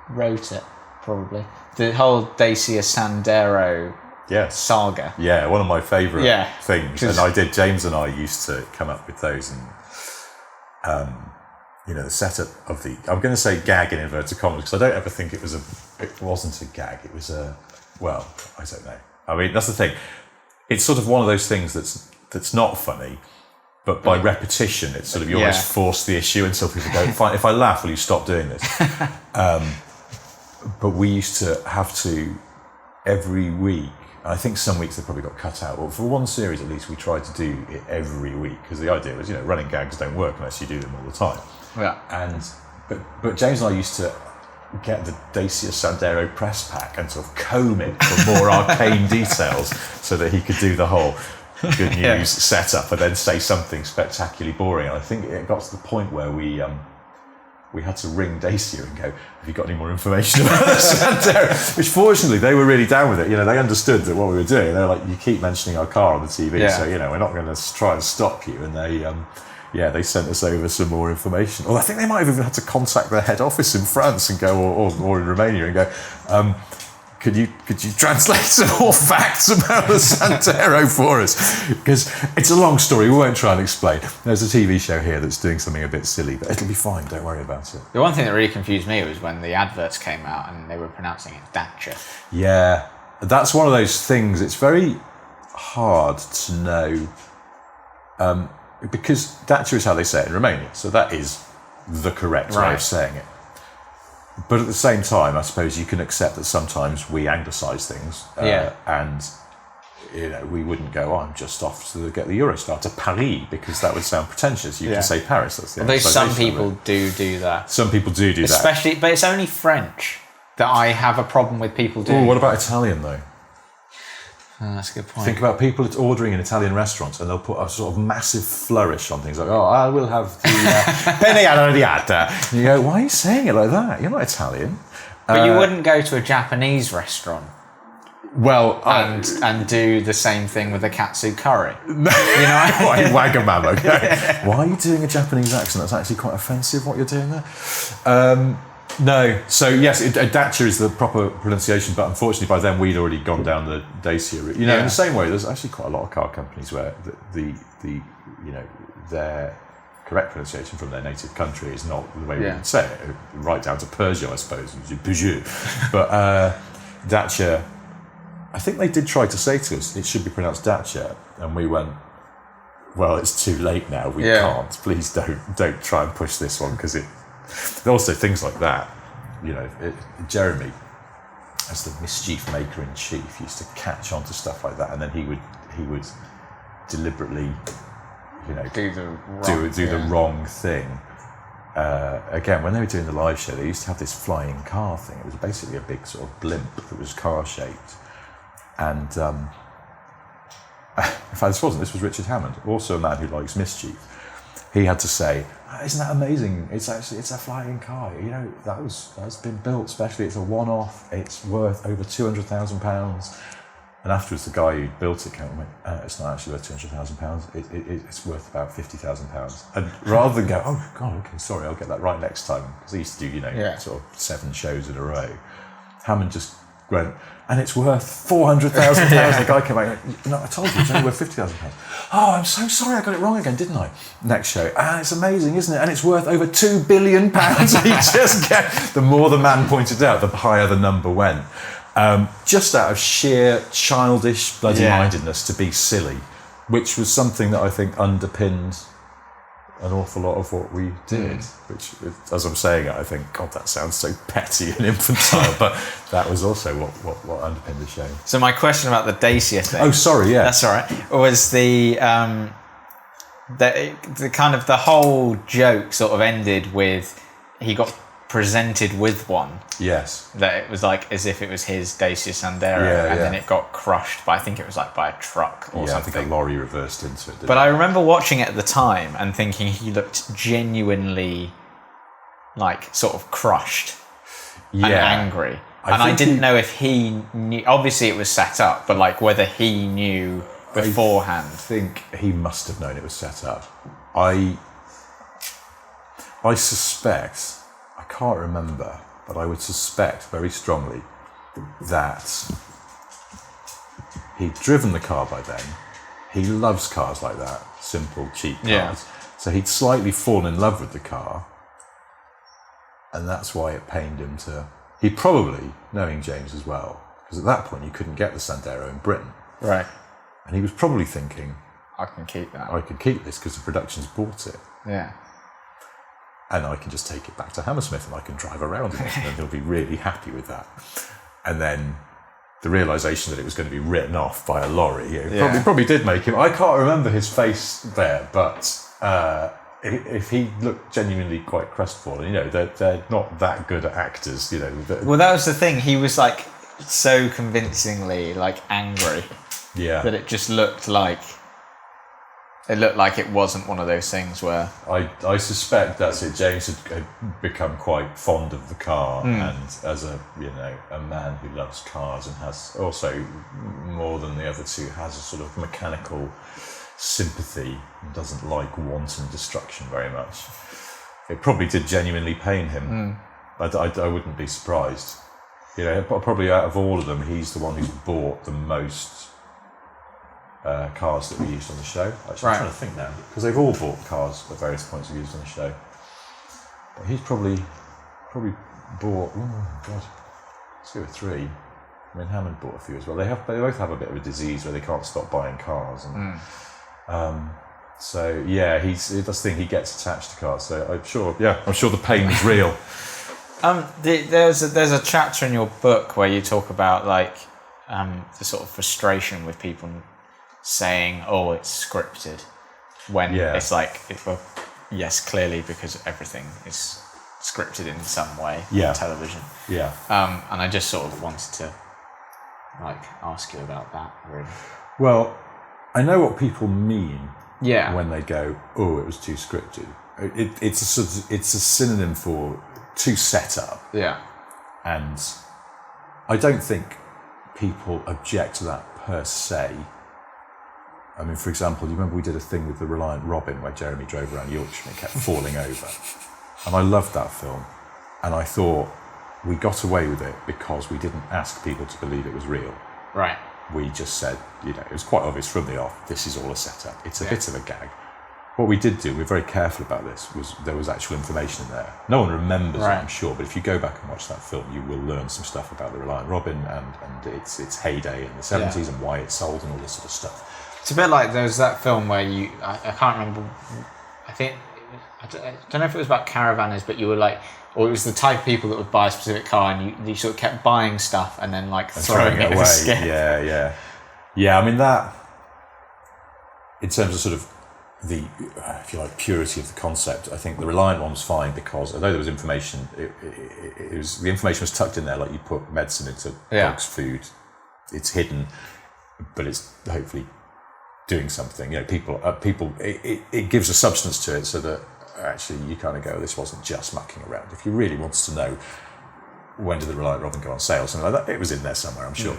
wrote it probably, the whole Dacia Sandero saga. Yeah, one of my favourite things. And James and I used to come up with those and the setup of the, I'm going to say gag in inverted commas because I don't ever think it wasn't a gag. It was I don't know. I mean, that's the thing. It's sort of one of those things that's not funny, but by repetition, it's sort of, you almost force the issue until people go, fine, if I laugh, will you stop doing this? But we used to have to, every week, I think some weeks they probably got cut out. Well, for one series at least, we tried to do it every week because the idea was, running gags don't work unless you do them all the time. Yeah. But James and I used to get the Dacia Sandero press pack and sort of comb it for more arcane details so that he could do the whole good news setup and then say something spectacularly boring. And I think it got to the point where we had to ring Dacia and go, have you got any more information about the Sandero? Which fortunately, they were really down with it. They understood that what we were doing. They were like, you keep mentioning our car on the TV, so, we're not going to try and stop you. And they sent us over some more information. Or I think they might have even had to contact their head office in France and go, or in Romania and go, could you translate some more facts about the Sandero for us? Because it's a long story, we won't try and explain. There's a TV show here that's doing something a bit silly, but it'll be fine, don't worry about it. The one thing that really confused me was when the adverts came out and they were pronouncing it Dacia. Yeah, that's one of those things, it's very hard to know, because Dacia is how they say it in Romania, so that is the correct way of saying it. But at the same time, I suppose you can accept that sometimes we anglicise things, and we wouldn't go, I'm just off to get the Eurostar to Paris, because that would sound pretentious. You can say Paris. That's the although some people do that. Some people do that. Especially, but it's only French that I have a problem with people doing. Oh, what about Italian though? That's a good point. Think about people ordering in Italian restaurants and they'll put a sort of massive flourish on things like, I will have the penne arrabbiata. And you go, why are you saying it like that? You're not Italian. But you wouldn't go to a Japanese restaurant and do the same thing with a katsu curry. Wagamama. Why are you doing a Japanese accent? That's actually quite offensive, what you're doing there. No. So yes, Dacia is the proper pronunciation, but unfortunately by then we'd already gone down the Dacia route. In the same way, there's actually quite a lot of car companies where their correct pronunciation from their native country is not the way we would say it. Right down to Peugeot, I suppose, Peugeot. But Dacia, I think they did try to say to us it should be pronounced Dacia, and we went, well, it's too late now. We can't. Please don't try and push this one because it. Also, things like that, Jeremy, as the mischief maker in chief, used to catch on to stuff like that, and then he would deliberately, do the wrong thing. Again, when they were doing the live show, they used to have this flying car thing. It was basically a big sort of blimp that was car-shaped. And in fact, this was Richard Hammond, also a man who likes mischief. He had to say, "Isn't that amazing? It's a flying car. That's been built specially. It's a one-off. It's worth over £200,000." And afterwards, the guy who built it came and went, "It's not actually worth £200,000. It's worth about £50,000." And rather than go, "Oh God, okay, sorry, I'll get that right next time," because he used to do sort of 7 shows in a row, Hammond just went, "And it's worth £400,000. The guy came back and went, "No, I told you, it's only worth £50,000. "Oh, I'm so sorry, I got it wrong again, didn't I?" Next show, "It's amazing, isn't it? And it's worth over £2 billion. He just kept, the more the man pointed out, the higher the number went. Just out of sheer childish bloody-mindedness to be silly, which was something that I think underpinned an awful lot of what we did, which, as I'm saying it, I think, God, that sounds so petty and infantile, but that was also what underpinned the show. So my question about the Dacia thing... Oh, sorry, yeah. That's all right. Was the kind of the whole joke sort of ended with he got presented with one. Yes. That it was like as if it was his Dacia Sandero, and then it got crushed by, I think it was like by a truck or something. I think a lorry reversed into it. But I remember watching it at the time and thinking he looked genuinely like sort of crushed and angry. I didn't know if he knew, obviously it was set up, but like whether he knew beforehand. I think he must have known it was set up. I suspect, I can't remember, but I would suspect very strongly that he'd driven the car by then. He loves cars like that, simple, cheap cars. Yeah. So he'd slightly fallen in love with the car, and that's why it pained him to... He probably, knowing James as well, because at that point you couldn't get the Sandero in Britain. Right. And he was probably thinking, I can keep that. I can keep this because the production's bought it. Yeah. And I can just take it back to Hammersmith and I can drive around in it, and he'll be really happy with that. And then the realisation that it was going to be written off by a lorry, probably did make him... I can't remember his face there, but if he looked genuinely quite crestfallen, they're not that good at actors, Well, that was the thing. He was like so convincingly like angry that it just looked like... It looked like it wasn't one of those things where... I suspect that's it. James had become quite fond of the car, and as a man who loves cars and has also, more than the other two, has a sort of mechanical sympathy and doesn't like wanton destruction very much. It probably did genuinely pain him. I wouldn't be surprised. Probably out of all of them, he's the one who's bought the most cars that we used on the show. Actually, I'm trying to think now, because they've all bought cars at various points we used on the show. But he's probably bought, 2 or 3. I mean, Hammond bought a few as well. They both have a bit of a disease where they can't stop buying cars, and so yeah, that's the thing. He gets attached to cars. So I'm sure the pain is real. There's a chapter in your book where you talk about like the sort of frustration with people saying, "Oh, it's scripted," when it's like, yes, clearly, because everything is scripted in some way on television. Yeah. And I just sort of wanted to ask you about that, really. Well, I know what people mean when they go, "Oh, it was too scripted." It's a synonym for too set up. Yeah. And I don't think people object to that per se. I mean, for example, you remember we did a thing with the Reliant Robin where Jeremy drove around Yorkshire and kept falling over. And I loved that film. And I thought we got away with it because we didn't ask people to believe it was real. Right. We just said, it was quite obvious from the off, this is all a setup. It's a bit of a gag. What we did do, we were very careful about this, was there was actual information in there. No one remembers it, I'm sure, but if you go back and watch that film, you will learn some stuff about the Reliant Robin and its heyday in the 70s and why it sold and all this sort of stuff. It's a bit like there's that film where I can't remember, I think I don't know if it was about caravanners, but you were like, or it was the type of people that would buy a specific car, and you sort of kept buying stuff and then like throwing it away. Yeah. I mean that, in terms of sort of the, if you like, purity of the concept, I think the Reliant one was fine because although there was information, it was, the information was tucked in there, like you put medicine into dog's food. It's hidden, but it's hopefully doing something. You know, people. It gives a substance to it, so that actually you kind of go, this wasn't just mucking around. If you really wanted to know when did the Reliant Robin go on sale, something like that, it was in there somewhere, I'm sure.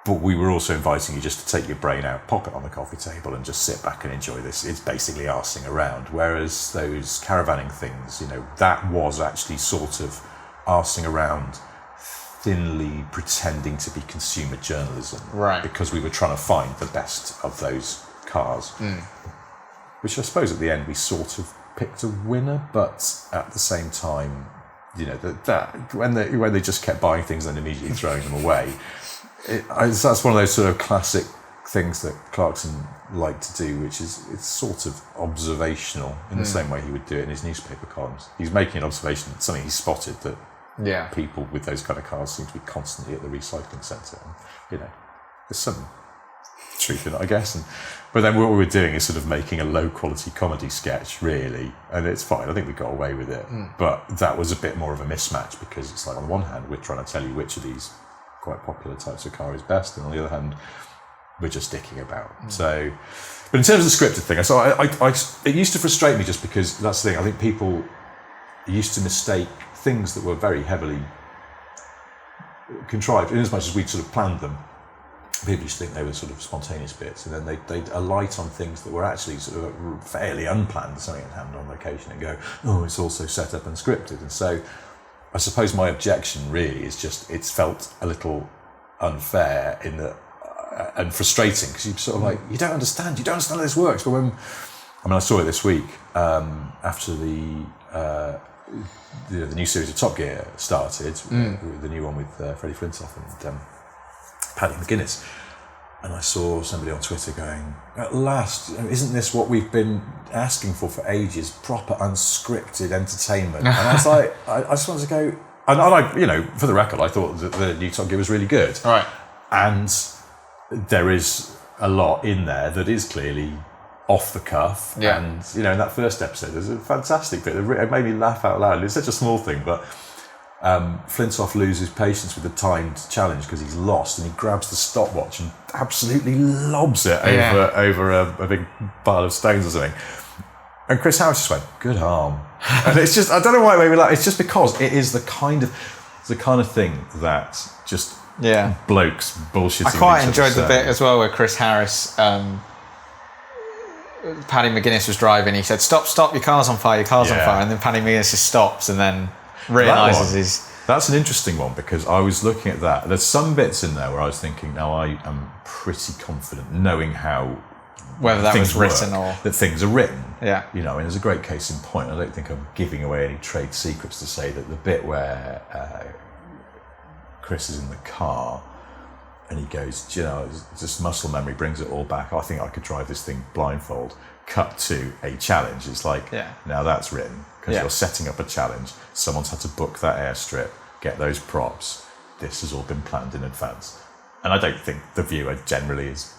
But we were also inviting you just to take your brain out, pop it on the coffee table, and just sit back and enjoy this. It's basically arsing around. Whereas those caravanning things, you know, that was actually sort of arsing around, thinly pretending to be consumer journalism, right? Because we were trying to find the best of those cars, which I suppose at the end we sort of picked a winner, but at the same time, you know, that when they just kept buying things and immediately throwing them away, that's one of those sort of classic things that Clarkson liked to do, which is it's sort of observational in the same way he would do it in his newspaper columns. He's making an observation, something he spotted, that people with those kind of cars seem to be constantly at the recycling centre. And, you know, there's some truth in it, I guess. But then what we were doing is sort of making a low-quality comedy sketch, really, and it's fine. I think we got away with it. But that was a bit more of a mismatch because it's like, on the one hand, we're trying to tell you which of these quite popular types of car is best, and on the other hand, we're just dicking about. So, but in terms of the scripted thing, so it used to frustrate me just because that's the thing. I think people used to mistake things that were very heavily contrived, in as much as we'd sort of planned them. People used to think they were sort of spontaneous bits, and then they'd alight on things that were actually sort of fairly unplanned, something that happened on location, and go, oh, it's also set up and scripted. And so I suppose my objection really is just it's felt a little unfair in that, and frustrating, because you're sort of like, you don't understand how this works. But I saw it this week after the new series of Top Gear started, the new one with Freddie Flintoff and Paddy McGuinness, and I saw somebody on Twitter going, at last, isn't this what we've been asking for ages, proper unscripted entertainment? And I was like, I just wanted to go, and I, you know, for the record, I thought that the new Top Gear was really good. Right. And there is a lot in there that is clearly off the cuff. Yeah. And, you know, in that first episode, there's a fantastic bit. It made me laugh out loud. It's such a small thing, but Flintoff loses patience with the timed challenge because he's lost, and he grabs the stopwatch and absolutely lobs it over a big pile of stones or something. And Chris Harris just went, good arm. And it's just, I don't know why we were like, it's just because it is the kind of thing that just blokes bullshitting. I quite enjoyed the bit as well where Chris Harris, Paddy McGuinness was driving. He said, stop, your car's on fire, on fire. And then Paddy McGuinness just stops and then realises That's an interesting one, because I was looking at that. There's some bits in there where I was thinking, now I am pretty confident knowing whether that was written or that things are written. Yeah. You know, and there's a great case in point. I don't think I'm giving away any trade secrets to say that the bit where Chris is in the car and he goes, you know, just muscle memory brings it all back. I think I could drive this thing blindfold. Cut to a challenge. It's like, now that's written, because you're setting up a challenge. Someone's had to book that airstrip, get those props. This has all been planned in advance. And I don't think the viewer generally is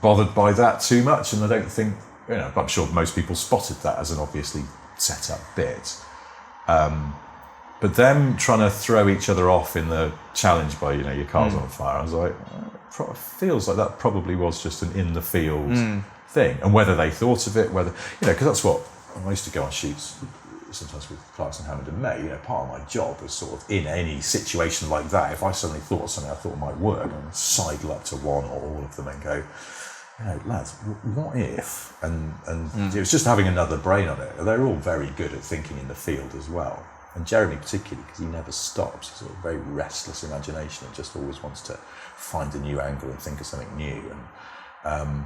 bothered by that too much. And I don't think, you know, I'm sure most people spotted that as an obviously set up bit. But them trying to throw each other off in the challenge by, you know, your car's on fire, I was like, it feels like that probably was just an in the field thing. And whether they thought of it, whether, you know, because that's what I used to go on shoots sometimes with Clarkson, Hammond and May. You know, part of my job was sort of in any situation like that, if I suddenly thought of something I thought might work, I'd sidle up to one or all of them and go, you know, lads, what if? And it was just having another brain on it. They're all very good at thinking in the field as well. And Jeremy particularly, because he never stops. He's got a very restless imagination and just always wants to find a new angle and think of something new. And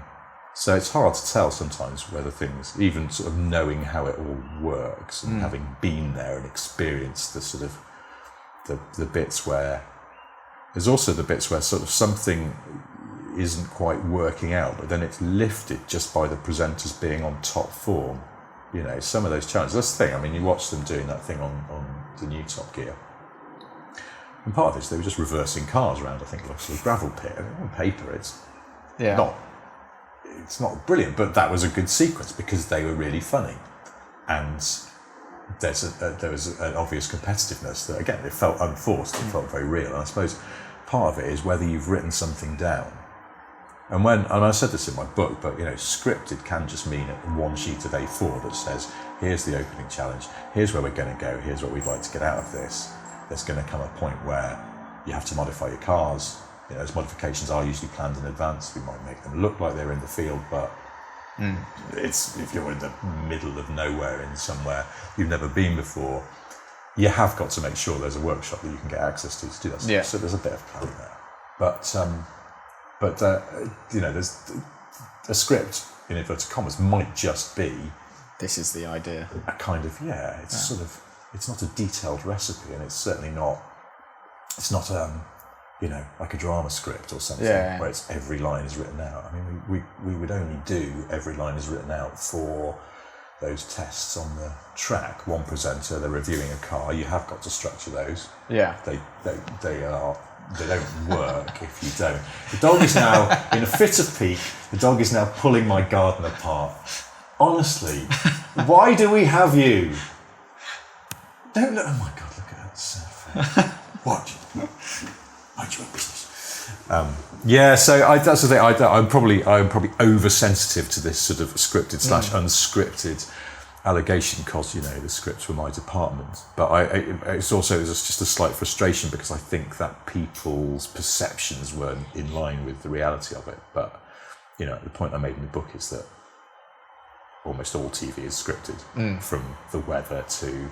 so it's hard to tell sometimes whether things, even sort of knowing how it all works and having been there and experienced the sort of the bits where, there's also the bits where sort of something, isn't quite working out, but then it's lifted just by the presenters being on top form. You know, some of those challenges. That's the thing. I mean, you watch them doing that thing on the new Top Gear. And part of this, they were just reversing cars around, I think, like a sort of gravel pit. I mean, on paper, it's not brilliant, but that was a good sequence because they were really funny. And there was an obvious competitiveness that, again, it felt unforced, it felt very real. And I suppose part of it is whether you've written something down. And I said this in my book, but you know, scripted can just mean one sheet of A4 that says, here's the opening challenge, here's where we're going to go, here's what we'd like to get out of this. There's going to come a point where you have to modify your cars. You know, those modifications are usually planned in advance. We might make them look like they're in the field, but it's if you're in the middle of nowhere in somewhere you've never been before, you have got to make sure there's a workshop that you can get access to do that stuff. Yeah. So there's a bit of planning there. But you know, there's a script in inverted commas might just be this is the idea. A kind of sort of, it's not a detailed recipe, and it's certainly not. It's not you know, like a drama script or something where it's every line is written out. I mean, we would only do every line is written out for those tests on the track. One presenter, they're reviewing a car. You have got to structure those. Yeah. They don't work if you don't. The dog is now, in a fit of pique, the dog is now pulling my garden apart. Honestly, why do we have you? Don't look, oh my God, look at that sad face. Watch. Mind your own business. So that's the thing. I'm probably oversensitive to this sort of scripted / unscripted allegation because, you know, the scripts were my department. But it's just a slight frustration because I think that people's perceptions weren't in line with the reality of it. But, you know, the point I made in the book is that almost all TV is scripted, from the weather to,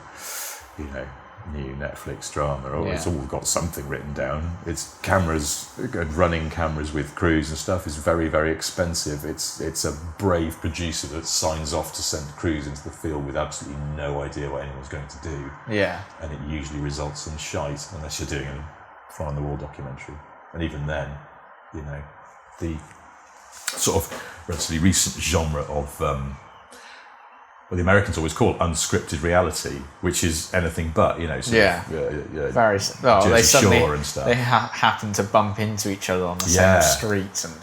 you know, new Netflix drama, or it's all got something written down. It's cameras, running cameras with crews and stuff is very, very expensive. It's a brave producer that signs off to send crews into the field with absolutely no idea what anyone's going to do. Yeah. And it usually results in shite unless you're doing a fly-on-the-wall documentary. And even then, you know, the sort of relatively recent genre of what the Americans always call unscripted reality, which is anything but, you know, very. Well, they suddenly Shore and stuff. They happen to bump into each other on the same streets, and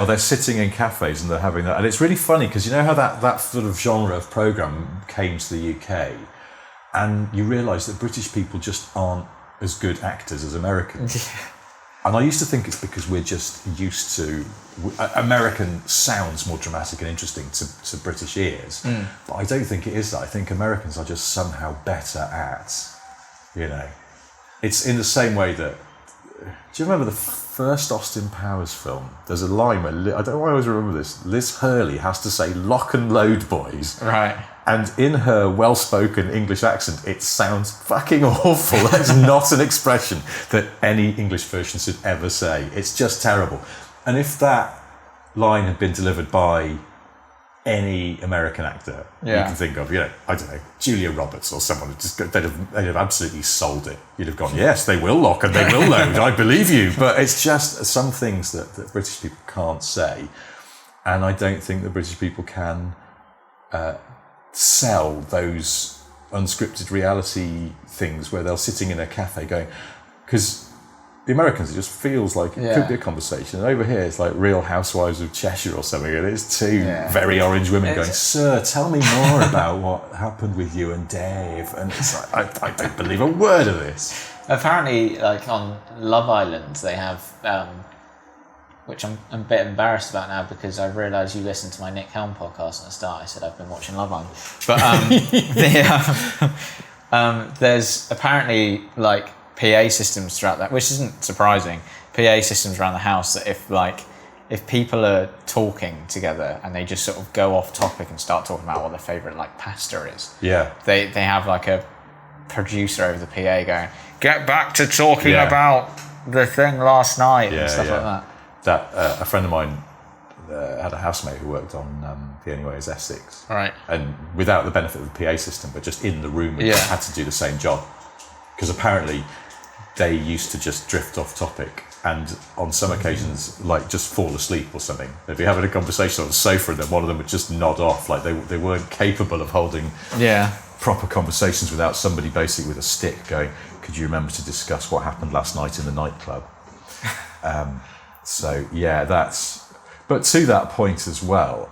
or they're sitting in cafes and they're having that, and it's really funny because you know how that sort of genre of program came to the UK, and you realise that British people just aren't as good actors as Americans. And I used to think it's because we're just used to... American sounds more dramatic and interesting to British ears. But I don't think it is that. I think Americans are just somehow better at, you know... It's in the same way that... Do you remember the first Austin Powers film? There's a line where... I don't know why I always remember this. Liz Hurley has to say, "Lock and load, boys." Right. And in her well-spoken English accent, it sounds fucking awful. That's not an expression that any English version should ever say. It's just terrible. And if that line had been delivered by any American actor you can think of, you know, I don't know, Julia Roberts or someone, they'd have absolutely sold it. You'd have gone, yes, they will lock and they will load, I believe you. But it's just some things that British people can't say. And I don't think that British people can... sell those unscripted reality things where they're sitting in a cafe going, because the Americans, it just feels like it could be a conversation, and over here it's like Real Housewives of Cheshire or something, and it's two very orange women going, "Sir, tell me more about what happened with you and Dave," and it's like, I don't believe a word of this. Apparently, like on Love Island, they have which I'm a bit embarrassed about now because I've realised you listened to my Nick Helm podcast at the start. I said I've been watching Love Island. But there's apparently like PA systems throughout that, which isn't surprising. PA systems around the house that if people are talking together and they just sort of go off topic and start talking about what their favourite like pasta is. Yeah. They have like a producer over the PA going, "Get back to talking about the thing last night," and stuff like that. A friend of mine had a housemate who worked on The Only Way is Essex. Right. And without the benefit of the PA system, but just in the room, had to do the same job. Because apparently they used to just drift off topic, and on some occasions, like, just fall asleep or something. They'd be having a conversation on the sofa, and then one of them would just nod off, like they weren't capable of holding proper conversations without somebody basically with a stick going, "Could you remember to discuss what happened last night in the nightclub?" So yeah, but to that point as well,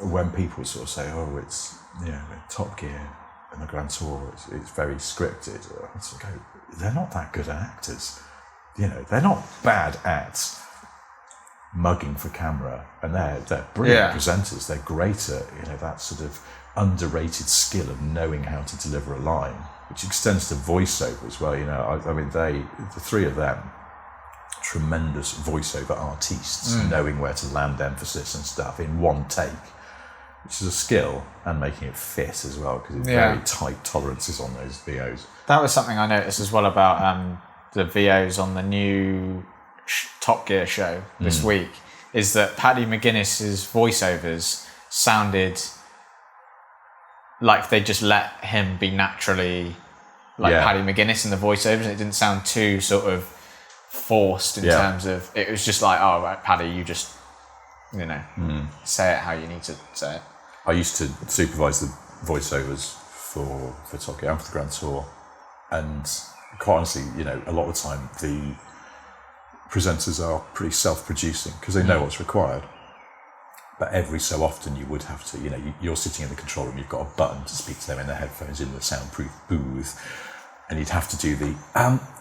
when people sort of say, "Oh, it's Top Gear and the Grand Tour, it's very scripted," I sort of go, they're not that good actors. They're not bad at mugging for camera, and they're brilliant presenters. They're great at that sort of underrated skill of knowing how to deliver a line, which extends to voiceover as well. I mean, the three of them, tremendous voiceover artists, knowing where to land emphasis and stuff in one take, which is a skill, and making it fit as well, because it's very tight tolerances on those VOs. That was something I noticed as well about the VOs on the new Top Gear show this week, is that Paddy McGuinness's voiceovers sounded like they just let him be naturally Paddy McGuinness in the voiceovers. It didn't sound too sort of forced in terms of, it was just like, "Oh, right, Paddy, you just say it how you need to say it." I used to supervise the voiceovers for Top Gear and for the Grand Tour, and quite honestly, a lot of the time the presenters are pretty self-producing because they know what's required. But every so often you would have to, you're sitting in the control room, you've got a button to speak to them in their headphones in the soundproof booth, and you'd have to do the,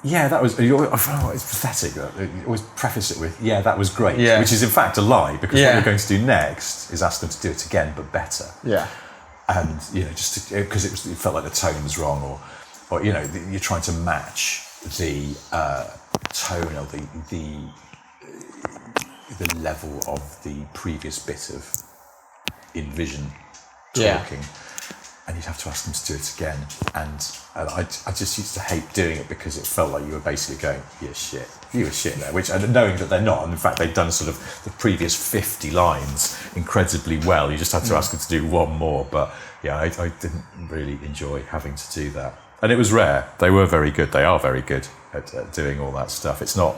that was, it's pathetic. You always preface it with, "Yeah, that was great," which is in fact a lie, because what you're going to do next is ask them to do it again, but better. Yeah. And, just because it felt like the tone was wrong, or you're trying to match the tone or the level of the previous bit of in-vision talking, and you'd have to ask them to do it again. And I just used to hate doing it, because it felt like you were basically going, "You were shit there," which, and knowing that they're not, and in fact they'd done sort of the previous 50 lines incredibly well. You just had to ask them to do one more. But I didn't really enjoy having to do that. And it was rare. They were very good. They are very good at doing all that stuff. It's not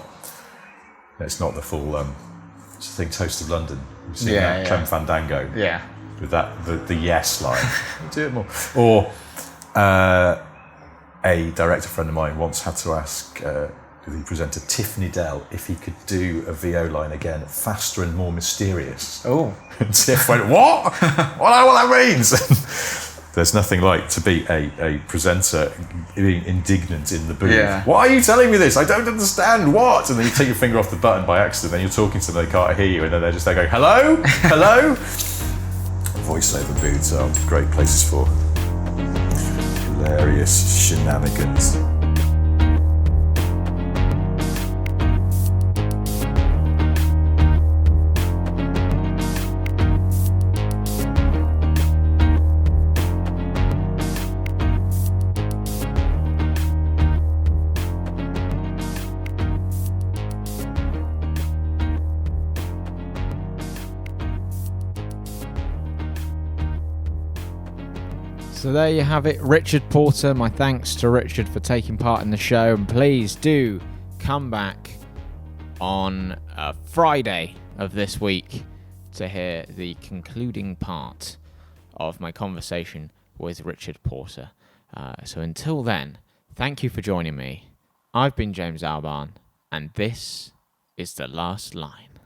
the full it's the thing, Toast of London. You've seen that Clem Fandango. Yeah. With that the yes line. Do it more. Or a director friend of mine once had to ask the presenter Tiffany Dell if he could do a VO line again, faster and more mysterious. Oh. And Tiff went, "What? What that means?" There's nothing like to be a presenter being indignant in the booth. Yeah. "Why are you telling me this? I don't understand. What?" And then you take your finger off the button by accident, then you're talking to them, they can't hear you, and then they're just there going, "Hello? Hello?" Voiceover booths are great places for hilarious shenanigans. So there you have it, Richard Porter. My thanks to Richard for taking part in the show, and please do come back on Friday of this week to hear the concluding part of my conversation with Richard Porter. So until then, thank you for joining me. I've been James Albarn, and this is The Last Line.